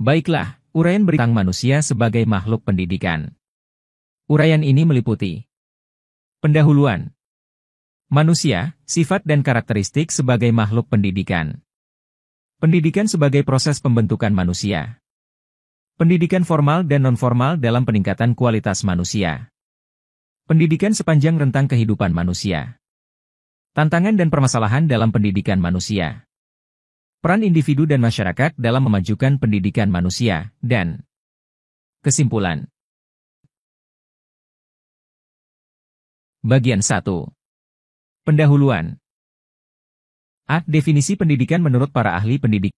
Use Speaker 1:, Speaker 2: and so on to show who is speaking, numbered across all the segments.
Speaker 1: Baiklah, uraian tentang manusia sebagai makhluk pendidikan. Uraian ini meliputi pendahuluan manusia, sifat dan karakteristik sebagai makhluk pendidikan. Pendidikan sebagai proses pembentukan manusia. Pendidikan formal dan non-formal dalam peningkatan kualitas manusia. Pendidikan sepanjang rentang kehidupan manusia. Tantangan dan permasalahan dalam pendidikan manusia. Peran individu dan masyarakat dalam memajukan pendidikan manusia, dan kesimpulan. Bagian 1. Pendahuluan. A. Definisi pendidikan menurut para ahli pendidik.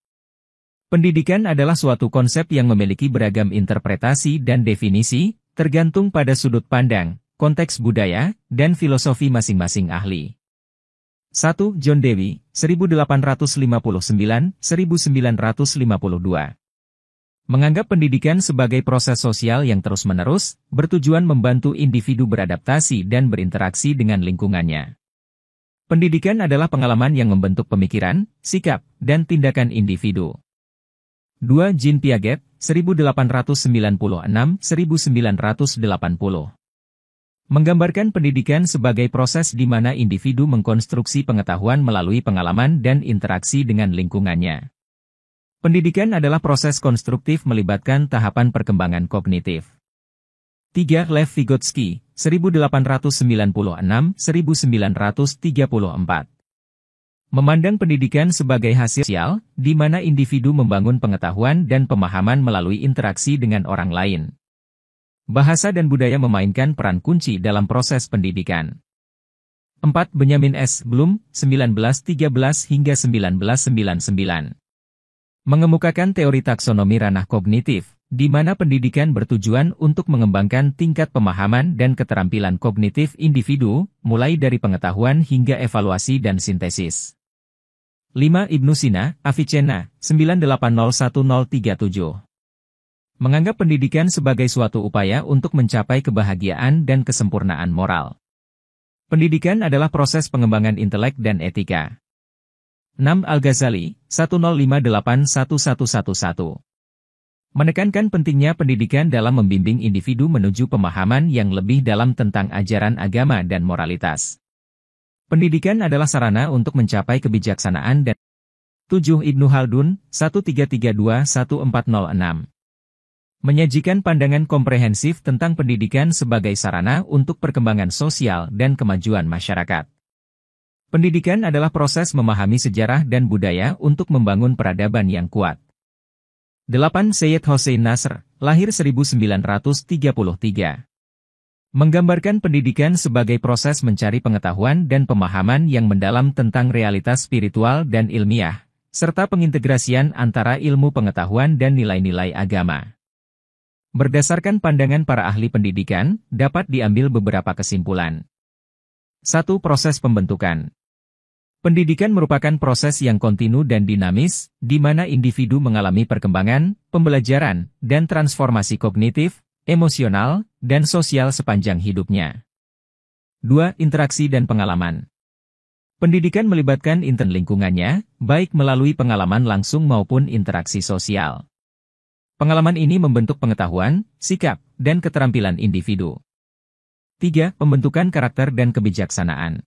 Speaker 1: Pendidikan adalah suatu konsep yang memiliki beragam interpretasi dan definisi, tergantung pada sudut pandang, konteks budaya, dan filosofi masing-masing ahli. 1. John Dewey, 1859-1952. Menganggap pendidikan sebagai proses sosial yang terus-menerus, bertujuan membantu individu beradaptasi dan berinteraksi dengan lingkungannya. Pendidikan adalah pengalaman yang membentuk pemikiran, sikap, dan tindakan individu. 2. Jean Piaget, 1896-1980. Menggambarkan pendidikan sebagai proses di mana individu mengkonstruksi pengetahuan melalui pengalaman dan interaksi dengan lingkungannya. Pendidikan adalah proses konstruktif melibatkan tahapan perkembangan kognitif. 3. Lev Vygotsky, 1896-1934. Memandang pendidikan sebagai hasil sosial, di mana individu membangun pengetahuan dan pemahaman melalui interaksi dengan orang lain. Bahasa dan budaya memainkan peran kunci dalam proses pendidikan. 4. Benjamin S. Bloom, 1913-1999. Mengemukakan teori taksonomi ranah kognitif, di mana pendidikan bertujuan untuk mengembangkan tingkat pemahaman dan keterampilan kognitif individu, mulai dari pengetahuan hingga evaluasi dan sintesis. 5. Ibnu Sina, Avicenna, 9801-037. Menganggap pendidikan sebagai suatu upaya untuk mencapai kebahagiaan dan kesempurnaan moral. Pendidikan adalah proses pengembangan intelek dan etika. 6. Al-Ghazali, 105811111. Menekankan pentingnya pendidikan dalam membimbing individu menuju pemahaman yang lebih dalam tentang ajaran agama dan moralitas. Pendidikan adalah sarana untuk mencapai kebijaksanaan dan 7. Ibnu Khaldun, 1332-1406. Menyajikan pandangan komprehensif tentang pendidikan sebagai sarana untuk perkembangan sosial dan kemajuan masyarakat. Pendidikan adalah proses memahami sejarah dan budaya untuk membangun peradaban yang kuat. 8. Syed Hossein Nasr, lahir 1933. Menggambarkan pendidikan sebagai proses mencari pengetahuan dan pemahaman yang mendalam tentang realitas spiritual dan ilmiah, serta pengintegrasian antara ilmu pengetahuan dan nilai-nilai agama. Berdasarkan pandangan para ahli pendidikan, dapat diambil beberapa kesimpulan. 1. Proses pembentukan. Pendidikan merupakan proses yang kontinu dan dinamis, di mana individu mengalami perkembangan, pembelajaran, dan transformasi kognitif, emosional, dan sosial sepanjang hidupnya. 2. Interaksi dan pengalaman. Pendidikan melibatkan lingkungannya, baik melalui pengalaman langsung maupun interaksi sosial. Pengalaman ini membentuk pengetahuan, sikap, dan keterampilan individu. 3. Pembentukan karakter dan kebijaksanaan.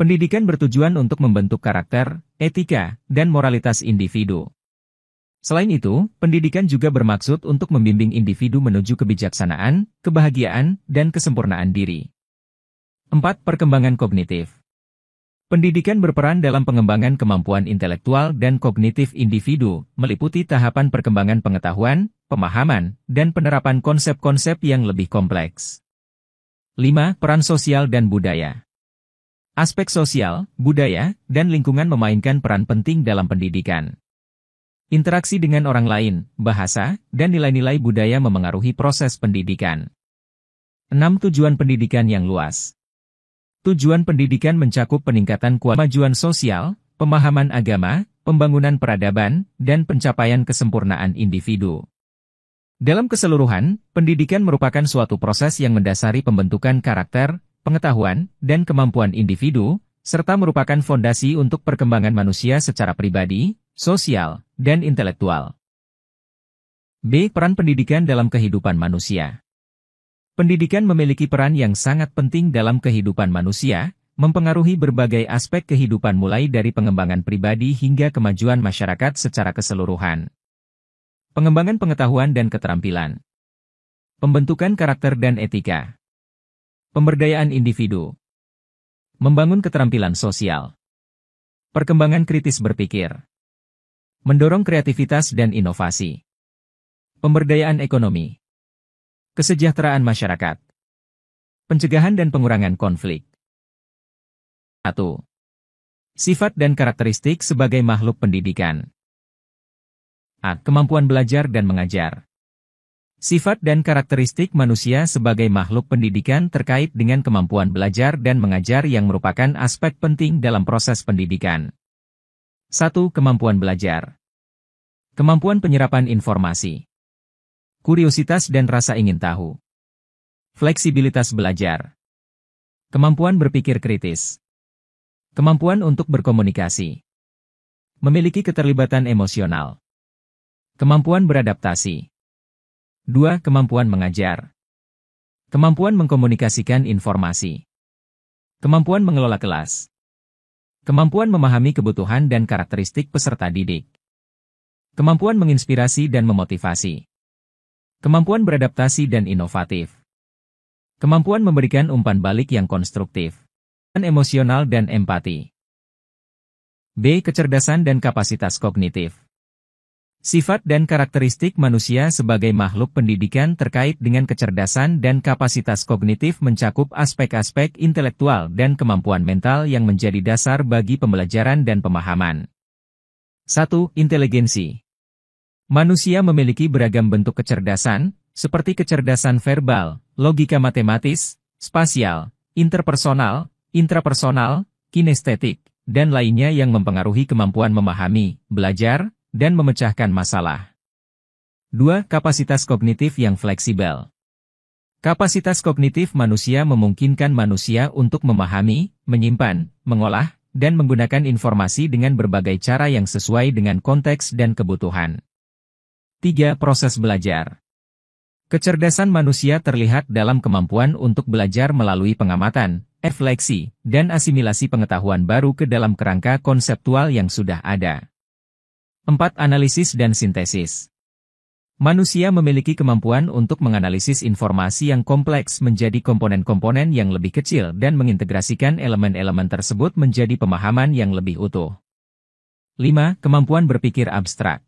Speaker 1: Pendidikan bertujuan untuk membentuk karakter, etika, dan moralitas individu. Selain itu, pendidikan juga bermaksud untuk membimbing individu menuju kebijaksanaan, kebahagiaan, dan kesempurnaan diri. 4. Perkembangan kognitif. Pendidikan berperan dalam pengembangan kemampuan intelektual dan kognitif individu, meliputi tahapan perkembangan pengetahuan, pemahaman, dan penerapan konsep-konsep yang lebih kompleks. 5. Peran sosial dan budaya. Aspek sosial, budaya, dan lingkungan memainkan peran penting dalam pendidikan. Interaksi dengan orang lain, bahasa, dan nilai-nilai budaya memengaruhi proses pendidikan. 6. Tujuan pendidikan yang luas. Tujuan pendidikan mencakup peningkatan kemajuan sosial, pemahaman agama, pembangunan peradaban, dan pencapaian kesempurnaan individu. Dalam keseluruhan, pendidikan merupakan suatu proses yang mendasari pembentukan karakter, pengetahuan, dan kemampuan individu, serta merupakan fondasi untuk perkembangan manusia secara pribadi, sosial, dan intelektual. B. Peran pendidikan dalam kehidupan manusia. Pendidikan memiliki peran yang sangat penting dalam kehidupan manusia, mempengaruhi berbagai aspek kehidupan mulai dari pengembangan pribadi hingga kemajuan masyarakat secara keseluruhan. Pengembangan pengetahuan dan keterampilan. Pembentukan karakter dan etika. Pemberdayaan individu. Membangun keterampilan sosial. Perkembangan kritis berpikir. Mendorong kreativitas dan inovasi. Pemberdayaan ekonomi. Kesejahteraan masyarakat. Pencegahan dan pengurangan konflik. 1. Sifat dan karakteristik sebagai makhluk pendidikan. A. Kemampuan belajar dan mengajar. Sifat dan karakteristik manusia sebagai makhluk pendidikan terkait dengan kemampuan belajar dan mengajar yang merupakan aspek penting dalam proses pendidikan. 1. Kemampuan belajar. Kemampuan penyerapan informasi. Kuriositas dan rasa ingin tahu. Fleksibilitas belajar. Kemampuan berpikir kritis. Kemampuan untuk berkomunikasi. Memiliki keterlibatan emosional. Kemampuan beradaptasi. 2. Kemampuan mengajar. Kemampuan mengkomunikasikan informasi. Kemampuan mengelola kelas. Kemampuan memahami kebutuhan dan karakteristik peserta didik. Kemampuan menginspirasi dan memotivasi. Kemampuan beradaptasi dan inovatif. Kemampuan memberikan umpan balik yang konstruktif. Emosional dan empati. B. Kecerdasan dan kapasitas kognitif. Sifat dan karakteristik manusia sebagai makhluk pendidikan terkait dengan kecerdasan dan kapasitas kognitif mencakup aspek-aspek intelektual dan kemampuan mental yang menjadi dasar bagi pembelajaran dan pemahaman. 1. Inteligensi. Manusia memiliki beragam bentuk kecerdasan, seperti kecerdasan verbal, logika matematis, spasial, interpersonal, intrapersonal, kinestetik, dan lainnya yang mempengaruhi kemampuan memahami, belajar, dan memecahkan masalah. 2. Kapasitas kognitif yang fleksibel. Kapasitas kognitif manusia memungkinkan manusia untuk memahami, menyimpan, mengolah, dan menggunakan informasi dengan berbagai cara yang sesuai dengan konteks dan kebutuhan. 3. Proses belajar. Kecerdasan manusia terlihat dalam kemampuan untuk belajar melalui pengamatan, refleksi, dan asimilasi pengetahuan baru ke dalam kerangka konseptual yang sudah ada. 4. Analisis dan sintesis. Manusia memiliki kemampuan untuk menganalisis informasi yang kompleks menjadi komponen-komponen yang lebih kecil dan mengintegrasikan elemen-elemen tersebut menjadi pemahaman yang lebih utuh. 5. Kemampuan berpikir abstrak.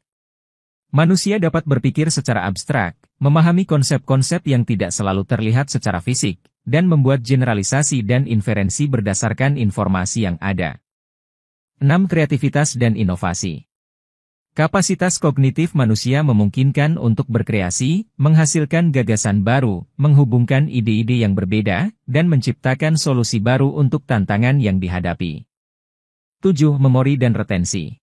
Speaker 1: Manusia dapat berpikir secara abstrak, memahami konsep-konsep yang tidak selalu terlihat secara fisik, dan membuat generalisasi dan inferensi berdasarkan informasi yang ada. 6. Kreativitas dan inovasi. Kapasitas kognitif manusia memungkinkan untuk berkreasi, menghasilkan gagasan baru, menghubungkan ide-ide yang berbeda, dan menciptakan solusi baru untuk tantangan yang dihadapi. 7. Memori dan retensi.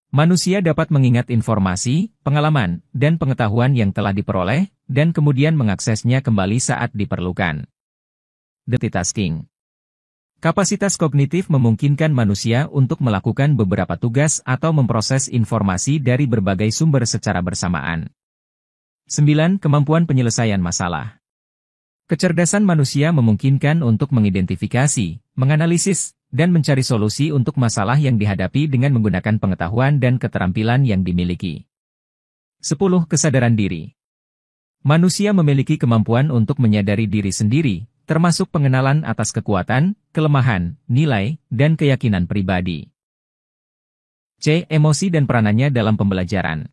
Speaker 1: Manusia dapat mengingat informasi, pengalaman, dan pengetahuan yang telah diperoleh, dan kemudian mengaksesnya kembali saat diperlukan. Multitasking. Kapasitas kognitif memungkinkan manusia untuk melakukan beberapa tugas atau memproses informasi dari berbagai sumber secara bersamaan. 9. Kemampuan penyelesaian masalah. Kecerdasan manusia memungkinkan untuk mengidentifikasi, menganalisis, dan mencari solusi untuk masalah yang dihadapi dengan menggunakan pengetahuan dan keterampilan yang dimiliki. 10. Kesadaran diri. Manusia memiliki kemampuan untuk menyadari diri sendiri, termasuk pengenalan atas kekuatan, kelemahan, nilai, dan keyakinan pribadi. C. Emosi dan peranannya dalam pembelajaran.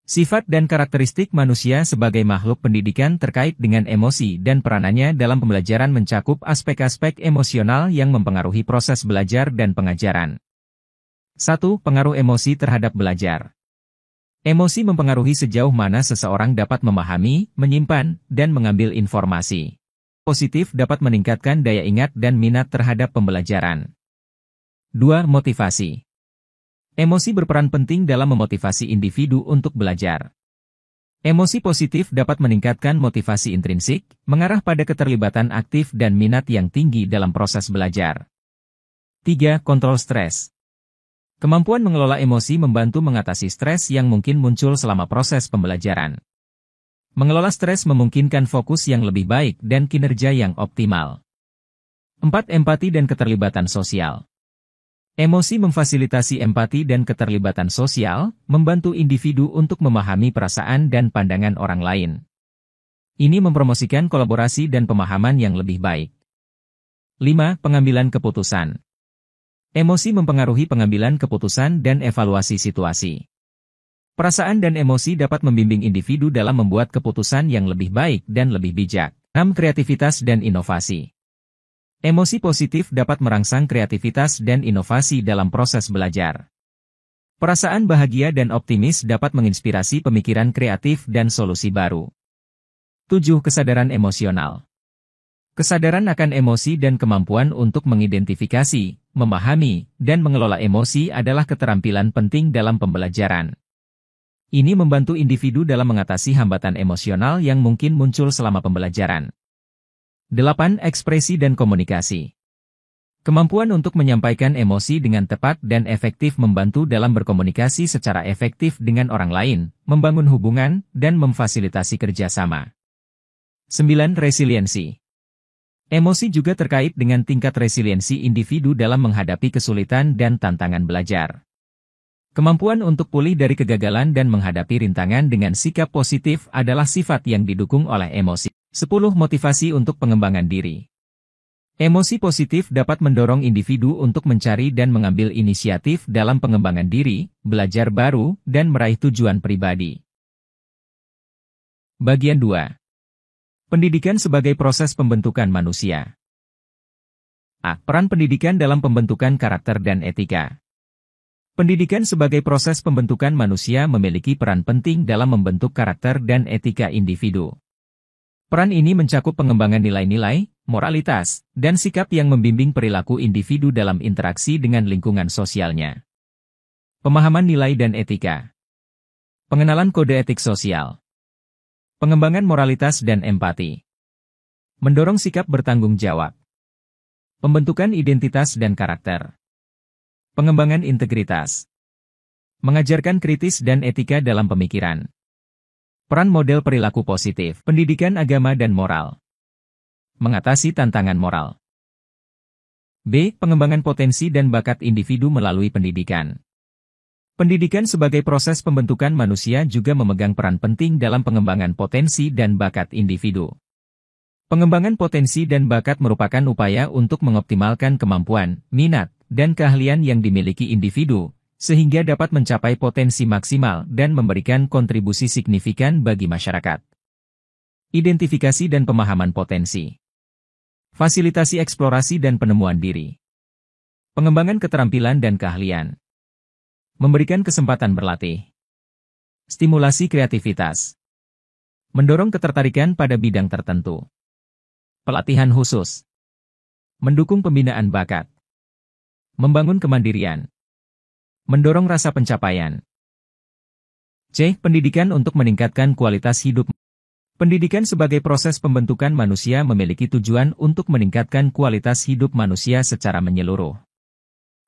Speaker 1: Sifat dan karakteristik manusia sebagai makhluk pendidikan terkait dengan emosi dan peranannya dalam pembelajaran mencakup aspek-aspek emosional yang mempengaruhi proses belajar dan pengajaran. 1. Pengaruh emosi terhadap belajar. Emosi mempengaruhi sejauh mana seseorang dapat memahami, menyimpan, dan mengambil informasi. Positif dapat meningkatkan daya ingat dan minat terhadap pembelajaran. 2. Motivasi. Emosi berperan penting dalam memotivasi individu untuk belajar. Emosi positif dapat meningkatkan motivasi intrinsik, mengarah pada keterlibatan aktif dan minat yang tinggi dalam proses belajar. 3. Kontrol stres. Kemampuan mengelola emosi membantu mengatasi stres yang mungkin muncul selama proses pembelajaran. Mengelola stres memungkinkan fokus yang lebih baik dan kinerja yang optimal. 4. Empati dan keterlibatan sosial. Emosi memfasilitasi empati dan keterlibatan sosial, membantu individu untuk memahami perasaan dan pandangan orang lain. Ini mempromosikan kolaborasi dan pemahaman yang lebih baik. 5. Pengambilan keputusan. Emosi mempengaruhi pengambilan keputusan dan evaluasi situasi. Perasaan dan emosi dapat membimbing individu dalam membuat keputusan yang lebih baik dan lebih bijak. 6. Kreativitas dan inovasi. Emosi positif dapat merangsang kreativitas dan inovasi dalam proses belajar. Perasaan bahagia dan optimis dapat menginspirasi pemikiran kreatif dan solusi baru. 7. Kesadaran emosional. Kesadaran akan emosi dan kemampuan untuk mengidentifikasi, memahami, dan mengelola emosi adalah keterampilan penting dalam pembelajaran. Ini membantu individu dalam mengatasi hambatan emosional yang mungkin muncul selama pembelajaran. 8. Ekspresi dan komunikasi. Kemampuan untuk menyampaikan emosi dengan tepat dan efektif membantu dalam berkomunikasi secara efektif dengan orang lain, membangun hubungan, dan memfasilitasi kerjasama. 9. Resiliensi. Emosi juga terkait dengan tingkat resiliensi individu dalam menghadapi kesulitan dan tantangan belajar. Kemampuan untuk pulih dari kegagalan dan menghadapi rintangan dengan sikap positif adalah sifat yang didukung oleh emosi. 10. Motivasi untuk pengembangan diri. Emosi positif dapat mendorong individu untuk mencari dan mengambil inisiatif dalam pengembangan diri, belajar baru, dan meraih tujuan pribadi. Bagian 2. Pendidikan sebagai proses pembentukan manusia. A. Peran pendidikan dalam pembentukan karakter dan etika. Pendidikan sebagai proses pembentukan manusia memiliki peran penting dalam membentuk karakter dan etika individu. Peran ini mencakup pengembangan nilai-nilai, moralitas, dan sikap yang membimbing perilaku individu dalam interaksi dengan lingkungan sosialnya. Pemahaman nilai dan etika. Pengenalan kode etik sosial. Pengembangan moralitas dan empati. Mendorong sikap bertanggung jawab. Pembentukan identitas dan karakter. Pengembangan integritas. Mengajarkan kritis dan etika dalam pemikiran. Peran model perilaku positif. Pendidikan agama dan moral. Mengatasi tantangan moral. B. Pengembangan potensi dan bakat individu melalui pendidikan. Pendidikan sebagai proses pembentukan manusia juga memegang peran penting dalam pengembangan potensi dan bakat individu. Pengembangan potensi dan bakat merupakan upaya untuk mengoptimalkan kemampuan, minat, dan keahlian yang dimiliki individu, sehingga dapat mencapai potensi maksimal dan memberikan kontribusi signifikan bagi masyarakat. Identifikasi dan pemahaman potensi. Fasilitasi eksplorasi dan penemuan diri. Pengembangan keterampilan dan keahlian. Memberikan kesempatan berlatih. Stimulasi kreativitas. Mendorong ketertarikan pada bidang tertentu. Pelatihan khusus. Mendukung pembinaan bakat. Membangun kemandirian. Mendorong rasa pencapaian. C. Pendidikan untuk meningkatkan kualitas hidup. Pendidikan sebagai proses pembentukan manusia memiliki tujuan untuk meningkatkan kualitas hidup manusia secara menyeluruh.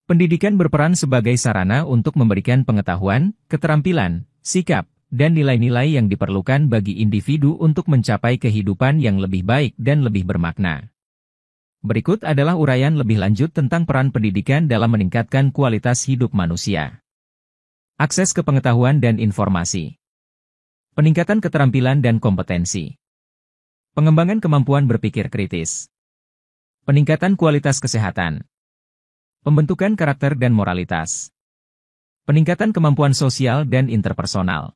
Speaker 1: Pendidikan berperan sebagai sarana untuk memberikan pengetahuan, keterampilan, sikap, dan nilai-nilai yang diperlukan bagi individu untuk mencapai kehidupan yang lebih baik dan lebih bermakna. Berikut adalah uraian lebih lanjut tentang peran pendidikan dalam meningkatkan kualitas hidup manusia. Akses ke pengetahuan dan informasi. Peningkatan keterampilan dan kompetensi. Pengembangan kemampuan berpikir kritis. Peningkatan kualitas kesehatan. Pembentukan karakter dan moralitas. Peningkatan kemampuan sosial dan interpersonal.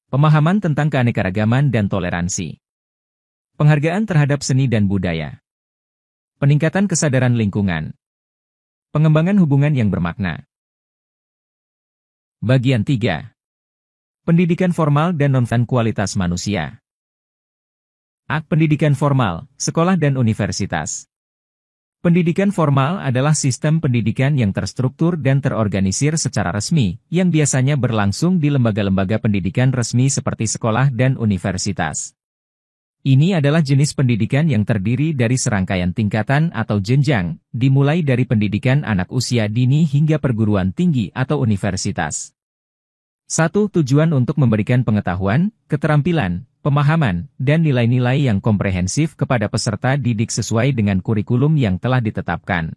Speaker 1: Pemahaman tentang keanekaragaman dan toleransi. Penghargaan terhadap seni dan budaya. Peningkatan kesadaran lingkungan. Pengembangan hubungan yang bermakna. Bagian 3. Pendidikan formal dan non-formal kualitas manusia. A. Pendidikan formal, sekolah dan universitas. Pendidikan formal adalah sistem pendidikan yang terstruktur dan terorganisir secara resmi, yang biasanya berlangsung di lembaga-lembaga pendidikan resmi seperti sekolah dan universitas. Ini adalah jenis pendidikan yang terdiri dari serangkaian tingkatan atau jenjang, dimulai dari pendidikan anak usia dini hingga perguruan tinggi atau universitas. 1. Tujuan untuk memberikan pengetahuan, keterampilan, pemahaman, dan nilai-nilai yang komprehensif kepada peserta didik sesuai dengan kurikulum yang telah ditetapkan.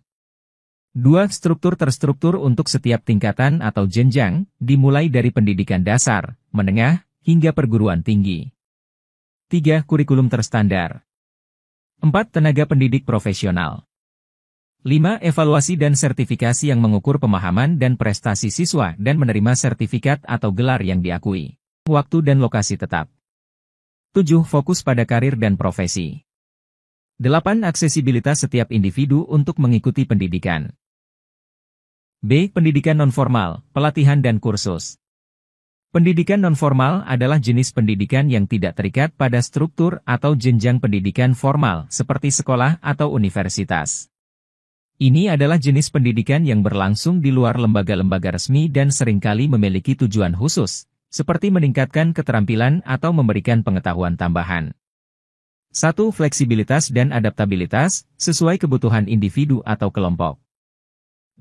Speaker 1: 2. Struktur terstruktur untuk setiap tingkatan atau jenjang, dimulai dari pendidikan dasar, menengah, hingga perguruan tinggi. 3. Kurikulum terstandar. 4. Tenaga pendidik profesional. 5. Evaluasi dan sertifikasi yang mengukur pemahaman dan prestasi siswa dan menerima sertifikat atau gelar yang diakui. Waktu dan lokasi tetap. 7. Fokus pada karir dan profesi. 8. Aksesibilitas setiap individu untuk mengikuti pendidikan. B. Pendidikan nonformal, pelatihan dan kursus. Pendidikan nonformal adalah jenis pendidikan yang tidak terikat pada struktur atau jenjang pendidikan formal seperti sekolah atau universitas. Ini adalah jenis pendidikan yang berlangsung di luar lembaga-lembaga resmi dan seringkali memiliki tujuan khusus, seperti meningkatkan keterampilan atau memberikan pengetahuan tambahan. 1. Fleksibilitas dan adaptabilitas, sesuai kebutuhan individu atau kelompok.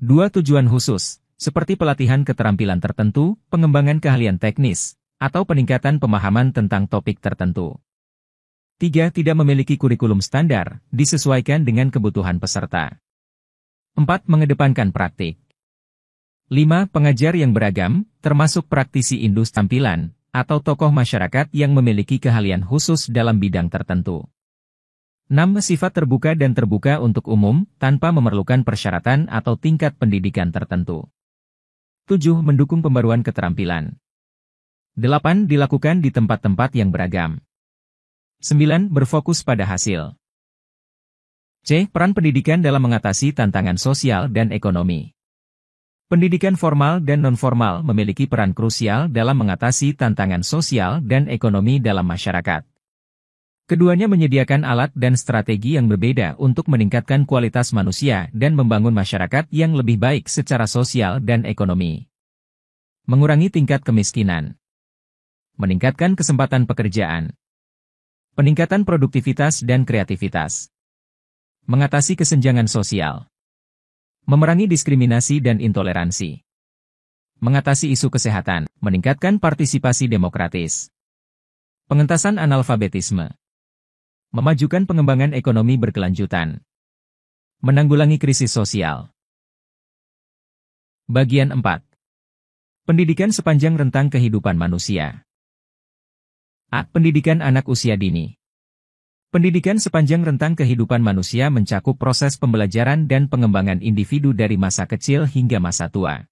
Speaker 1: 2. Tujuan khusus, seperti pelatihan keterampilan tertentu, pengembangan keahlian teknis, atau peningkatan pemahaman tentang topik tertentu. 3. Tidak memiliki kurikulum standar, disesuaikan dengan kebutuhan peserta. 4. Mengedepankan praktik. 5. Pengajar yang beragam, termasuk praktisi industri tampilan, atau tokoh masyarakat yang memiliki keahlian khusus dalam bidang tertentu. 6. Sifat terbuka dan terbuka untuk umum, tanpa memerlukan persyaratan atau tingkat pendidikan tertentu. 7. Mendukung pembaruan keterampilan. 8. Dilakukan di tempat-tempat yang beragam. 9. Berfokus pada hasil. C. Peran pendidikan dalam mengatasi tantangan sosial dan ekonomi. Pendidikan formal dan nonformal memiliki peran krusial dalam mengatasi tantangan sosial dan ekonomi dalam masyarakat. Keduanya menyediakan alat dan strategi yang berbeda untuk meningkatkan kualitas manusia dan membangun masyarakat yang lebih baik secara sosial dan ekonomi. Mengurangi tingkat kemiskinan. Meningkatkan kesempatan pekerjaan. Peningkatan produktivitas dan kreativitas. Mengatasi kesenjangan sosial. Memerangi diskriminasi dan intoleransi. Mengatasi isu kesehatan, meningkatkan partisipasi demokratis. Pengentasan analfabetisme. Memajukan pengembangan ekonomi berkelanjutan. Menanggulangi krisis sosial. Bagian 4. Pendidikan sepanjang rentang kehidupan manusia. A. Pendidikan anak usia dini. Pendidikan sepanjang rentang kehidupan manusia mencakup proses pembelajaran dan pengembangan individu dari masa kecil hingga masa tua.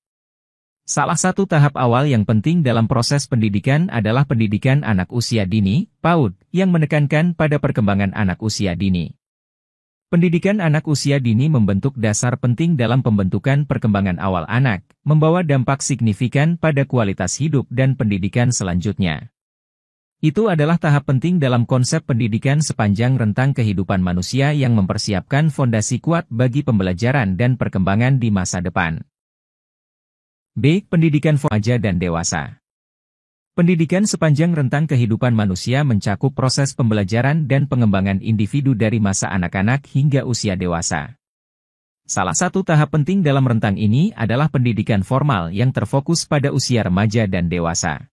Speaker 1: Salah satu tahap awal yang penting dalam proses pendidikan adalah pendidikan anak usia dini, PAUD, yang menekankan pada perkembangan anak usia dini. Pendidikan anak usia dini membentuk dasar penting dalam pembentukan perkembangan awal anak, membawa dampak signifikan pada kualitas hidup dan pendidikan selanjutnya. Itu adalah tahap penting dalam konsep pendidikan sepanjang rentang kehidupan manusia yang mempersiapkan fondasi kuat bagi pembelajaran dan perkembangan di masa depan. B. Pendidikan remaja dan dewasa. Pendidikan sepanjang rentang kehidupan manusia mencakup proses pembelajaran dan pengembangan individu dari masa anak-anak hingga usia dewasa. Salah satu tahap penting dalam rentang ini adalah pendidikan formal yang terfokus pada usia remaja dan dewasa.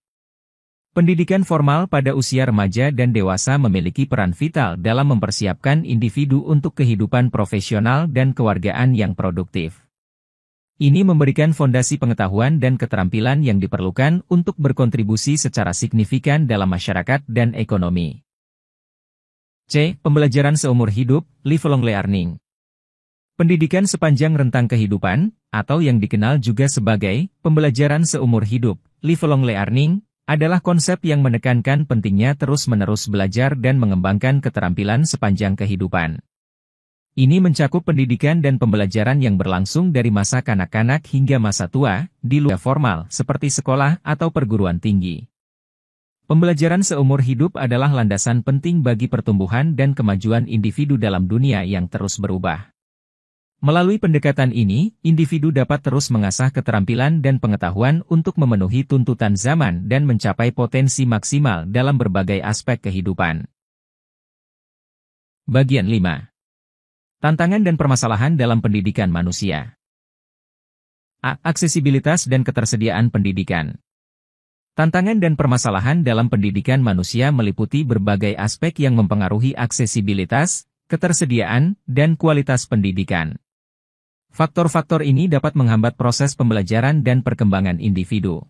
Speaker 1: Pendidikan formal pada usia remaja dan dewasa memiliki peran vital dalam mempersiapkan individu untuk kehidupan profesional dan kewargaan yang produktif. Ini memberikan fondasi pengetahuan dan keterampilan yang diperlukan untuk berkontribusi secara signifikan dalam masyarakat dan ekonomi. C. Pembelajaran seumur hidup, lifelong learning. Pendidikan sepanjang rentang kehidupan, atau yang dikenal juga sebagai pembelajaran seumur hidup, lifelong learning, adalah konsep yang menekankan pentingnya terus-menerus belajar dan mengembangkan keterampilan sepanjang kehidupan. Ini mencakup pendidikan dan pembelajaran yang berlangsung dari masa kanak-kanak hingga masa tua, di luar formal seperti sekolah atau perguruan tinggi. Pembelajaran seumur hidup adalah landasan penting bagi pertumbuhan dan kemajuan individu dalam dunia yang terus berubah. Melalui pendekatan ini, individu dapat terus mengasah keterampilan dan pengetahuan untuk memenuhi tuntutan zaman dan mencapai potensi maksimal dalam berbagai aspek kehidupan. Bagian 5. Tantangan dan permasalahan dalam pendidikan manusia. A. Aksesibilitas dan ketersediaan pendidikan. Tantangan dan permasalahan dalam pendidikan manusia meliputi berbagai aspek yang mempengaruhi aksesibilitas, ketersediaan, dan kualitas pendidikan. Faktor-faktor ini dapat menghambat proses pembelajaran dan perkembangan individu.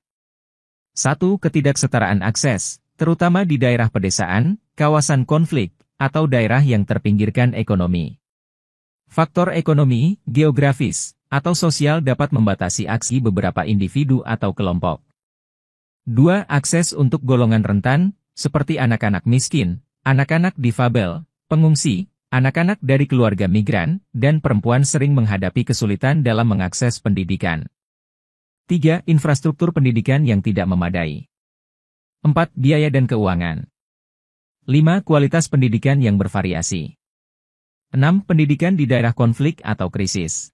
Speaker 1: 1. Ketidaksetaraan akses, terutama di daerah pedesaan, kawasan konflik, atau daerah yang terpinggirkan ekonomi. Faktor ekonomi, geografis, atau sosial dapat membatasi aksi beberapa individu atau kelompok. 2. Akses untuk golongan rentan, seperti anak-anak miskin, anak-anak difabel, pengungsi, anak-anak dari keluarga migran, dan perempuan sering menghadapi kesulitan dalam mengakses pendidikan. 3. Infrastruktur pendidikan yang tidak memadai. 4. Biaya dan keuangan. 5. Kualitas pendidikan yang bervariasi. 6. Pendidikan di daerah konflik atau krisis.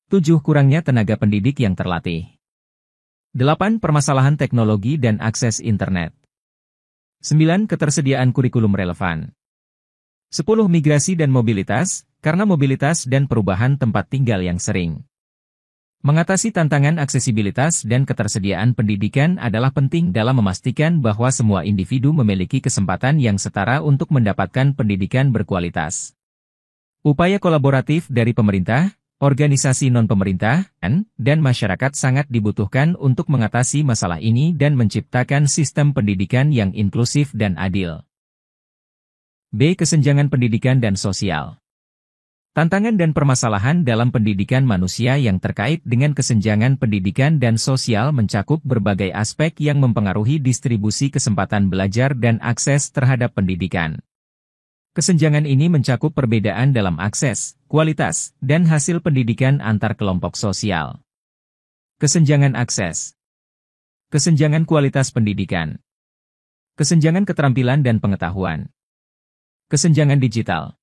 Speaker 1: 7. Kurangnya tenaga pendidik yang terlatih. 8. Permasalahan teknologi dan akses internet. 9. Ketersediaan kurikulum relevan. 10. Migrasi dan mobilitas, karena mobilitas dan perubahan tempat tinggal yang sering. Mengatasi tantangan aksesibilitas dan ketersediaan pendidikan adalah penting dalam memastikan bahwa semua individu memiliki kesempatan yang setara untuk mendapatkan pendidikan berkualitas. Upaya kolaboratif dari pemerintah, organisasi non-pemerintah, dan masyarakat sangat dibutuhkan untuk mengatasi masalah ini dan menciptakan sistem pendidikan yang inklusif dan adil. B. Kesenjangan pendidikan dan sosial. Tantangan dan permasalahan dalam pendidikan manusia yang terkait dengan kesenjangan pendidikan dan sosial mencakup berbagai aspek yang mempengaruhi distribusi kesempatan belajar dan akses terhadap pendidikan. Kesenjangan ini mencakup perbedaan dalam akses, kualitas, dan hasil pendidikan antar kelompok sosial. Kesenjangan akses. Kesenjangan kualitas pendidikan. Kesenjangan keterampilan dan pengetahuan. Kesenjangan digital.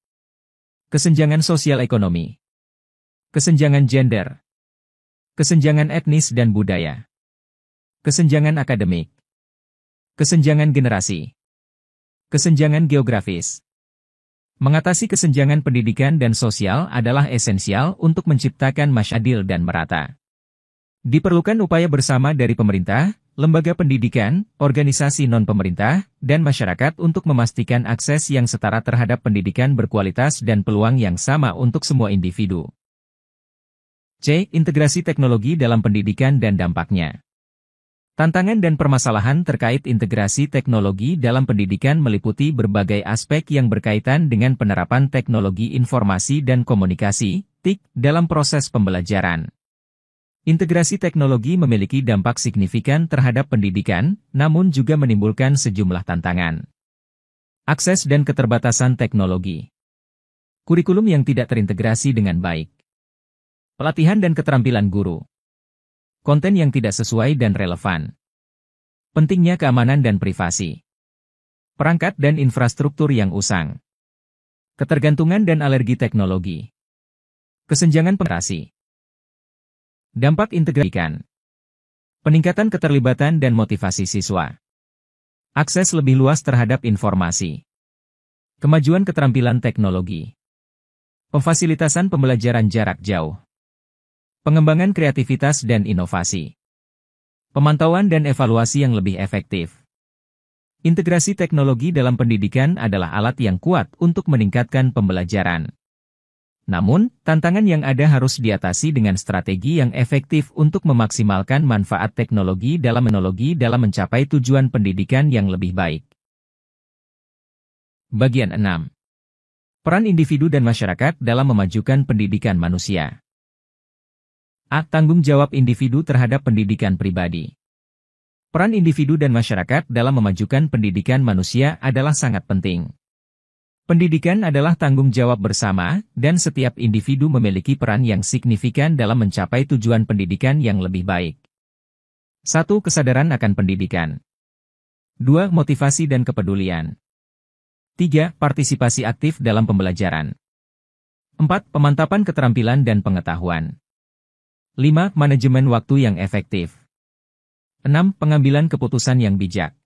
Speaker 1: Kesenjangan sosial ekonomi. Kesenjangan gender. Kesenjangan etnis dan budaya. Kesenjangan akademik. Kesenjangan generasi. Kesenjangan geografis. Mengatasi kesenjangan pendidikan dan sosial adalah esensial untuk menciptakan masyarakat adil dan merata. Diperlukan upaya bersama dari pemerintah, lembaga pendidikan, organisasi non-pemerintah, dan masyarakat untuk memastikan akses yang setara terhadap pendidikan berkualitas dan peluang yang sama untuk semua individu. C. Integrasi teknologi dalam pendidikan dan dampaknya. Tantangan dan permasalahan terkait integrasi teknologi dalam pendidikan meliputi berbagai aspek yang berkaitan dengan penerapan teknologi informasi dan komunikasi, TIK, dalam proses pembelajaran. Integrasi teknologi memiliki dampak signifikan terhadap pendidikan, namun juga menimbulkan sejumlah tantangan. Akses dan keterbatasan teknologi. Kurikulum yang tidak terintegrasi dengan baik. Pelatihan dan keterampilan guru. Konten yang tidak sesuai dan relevan. Pentingnya keamanan dan privasi. Perangkat dan infrastruktur yang usang. Ketergantungan dan alergi teknologi. Kesenjangan generasi. Dampak integrasi. Peningkatan keterlibatan dan motivasi siswa. Akses lebih luas terhadap informasi. Kemajuan keterampilan teknologi. Pemfasilitasan pembelajaran jarak jauh. Pengembangan kreativitas dan inovasi. Pemantauan dan evaluasi yang lebih efektif. Integrasi teknologi dalam pendidikan adalah alat yang kuat untuk meningkatkan pembelajaran. Namun, tantangan yang ada harus diatasi dengan strategi yang efektif untuk memaksimalkan manfaat teknologi dalam mencapai tujuan pendidikan yang lebih baik. Bagian 6. Peran individu dan masyarakat dalam memajukan pendidikan manusia. A. Tanggung jawab individu terhadap pendidikan pribadi. Peran individu dan masyarakat dalam memajukan pendidikan manusia adalah sangat penting. Pendidikan adalah tanggung jawab bersama, dan setiap individu memiliki peran yang signifikan dalam mencapai tujuan pendidikan yang lebih baik. 1. Kesadaran akan pendidikan. 2. Motivasi dan kepedulian. 3. Partisipasi aktif dalam pembelajaran. 4. Pemantapan keterampilan dan pengetahuan. 5. Manajemen waktu yang efektif. 6. Pengambilan keputusan yang bijak.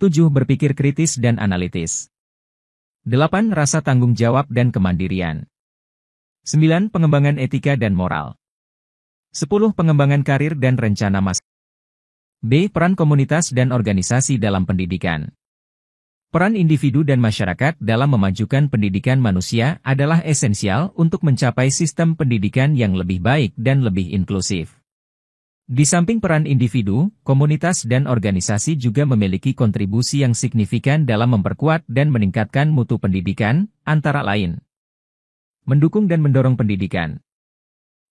Speaker 1: 7. Berpikir kritis dan analitis. 8. Rasa tanggung jawab dan kemandirian. 9. Pengembangan etika dan moral. 10. Pengembangan karir dan rencana masa. B. Peran komunitas dan organisasi dalam pendidikan. Peran individu dan masyarakat dalam memajukan pendidikan manusia adalah esensial untuk mencapai sistem pendidikan yang lebih baik dan lebih inklusif. Di samping peran individu, komunitas dan organisasi juga memiliki kontribusi yang signifikan dalam memperkuat dan meningkatkan mutu pendidikan, antara lain mendukung dan mendorong pendidikan,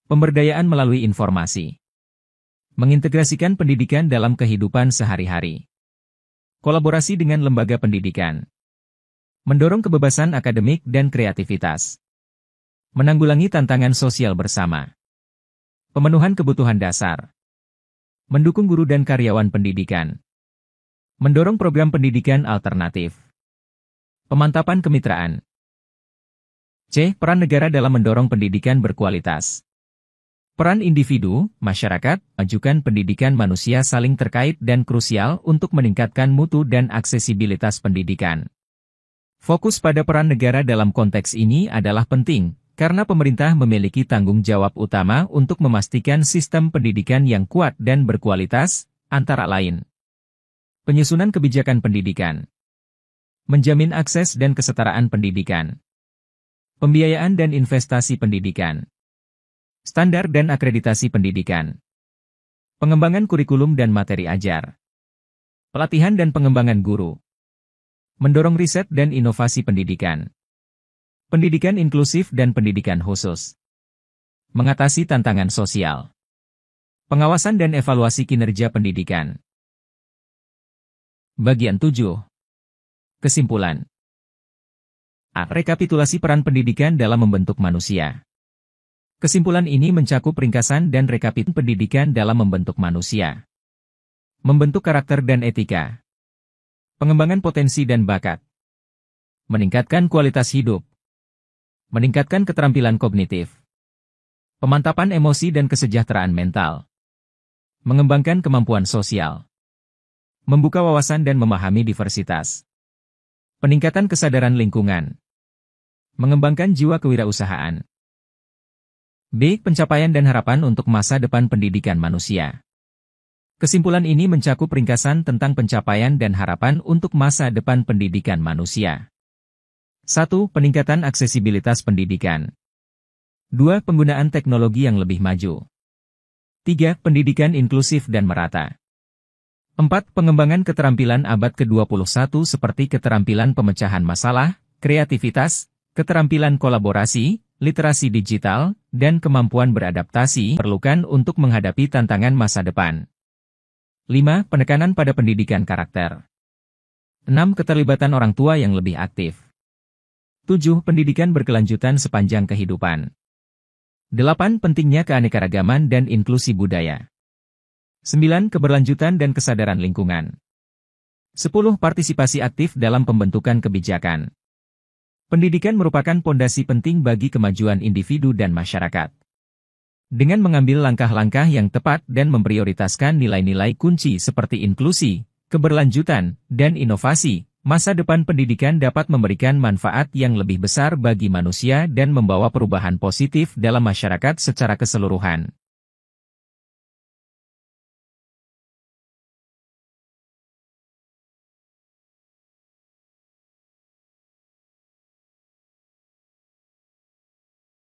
Speaker 1: pemberdayaan melalui informasi, mengintegrasikan pendidikan dalam kehidupan sehari-hari, kolaborasi dengan lembaga pendidikan, mendorong kebebasan akademik dan kreativitas, menanggulangi tantangan sosial bersama, pemenuhan kebutuhan dasar, mendukung guru dan karyawan pendidikan, mendorong program pendidikan alternatif, pemantapan kemitraan. C. Peran negara dalam mendorong pendidikan berkualitas. Peran individu, masyarakat, majukan pendidikan manusia saling terkait dan krusial untuk meningkatkan mutu dan aksesibilitas pendidikan. Fokus pada peran negara dalam konteks ini adalah penting, karena pemerintah memiliki tanggung jawab utama untuk memastikan sistem pendidikan yang kuat dan berkualitas, antara lain penyusunan kebijakan pendidikan, menjamin akses dan kesetaraan pendidikan, pembiayaan dan investasi pendidikan, standar dan akreditasi pendidikan, pengembangan kurikulum dan materi ajar, pelatihan dan pengembangan guru, mendorong riset dan inovasi pendidikan, pendidikan inklusif dan pendidikan khusus, mengatasi tantangan sosial, pengawasan dan evaluasi kinerja pendidikan. Bagian 7. Kesimpulan. A. Rekapitulasi peran pendidikan dalam membentuk manusia. Kesimpulan ini mencakup ringkasan dan rekapitulasi pendidikan dalam membentuk manusia. Membentuk karakter dan etika. Pengembangan potensi dan bakat. Meningkatkan kualitas hidup. Meningkatkan keterampilan kognitif. Pemantapan emosi dan kesejahteraan mental. Mengembangkan kemampuan sosial. Membuka wawasan dan memahami diversitas. Peningkatan kesadaran lingkungan. Mengembangkan jiwa kewirausahaan. B. Pencapaian dan harapan untuk masa depan pendidikan manusia. Kesimpulan ini mencakup ringkasan tentang pencapaian dan harapan untuk masa depan pendidikan manusia. 1. Peningkatan aksesibilitas pendidikan. 2. Penggunaan teknologi yang lebih maju. 3. Pendidikan inklusif dan merata. 4. Pengembangan keterampilan abad ke-21 seperti keterampilan pemecahan masalah, kreativitas, keterampilan kolaborasi, literasi digital, dan kemampuan beradaptasi diperlukan untuk menghadapi tantangan masa depan. 5. Penekanan pada pendidikan karakter. 6. Keterlibatan orang tua yang lebih aktif. 7. Pendidikan berkelanjutan sepanjang kehidupan. 8. Pentingnya keanekaragaman dan inklusi budaya. 9. Keberlanjutan dan kesadaran lingkungan. 10. Partisipasi aktif dalam pembentukan kebijakan. Pendidikan merupakan pondasi penting bagi kemajuan individu dan masyarakat. Dengan mengambil langkah-langkah yang tepat dan memprioritaskan nilai-nilai kunci seperti inklusi, keberlanjutan, dan inovasi, masa depan pendidikan dapat memberikan manfaat yang lebih besar bagi manusia dan membawa perubahan positif dalam masyarakat secara keseluruhan.